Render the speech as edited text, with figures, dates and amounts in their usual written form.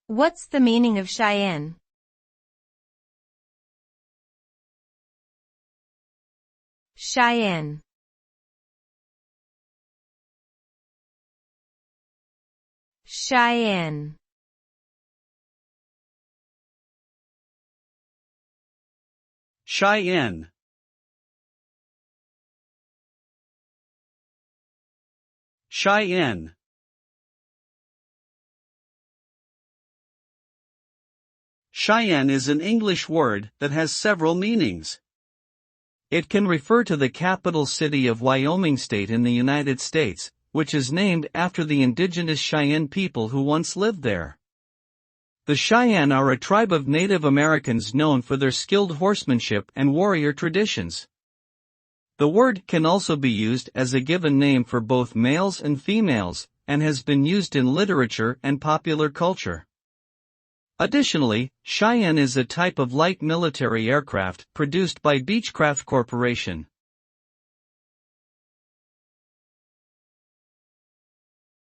What's the meaning of Cheyenne? Cheyenne. Cheyenne. Cheyenne. Cheyenne. Cheyenne is an English word that has several meanings. It can refer to the capital city of Wyoming State in the United States, which is named after the indigenous Cheyenne people who once lived there. The Cheyenne are a tribe of Native Americans known for their skilled horsemanship and warrior traditions. The word can also be used as a given name for both males and females, and has been used in literature and popular culture. Additionally, Cheyenne is a type of light military aircraft produced by Beechcraft Corporation.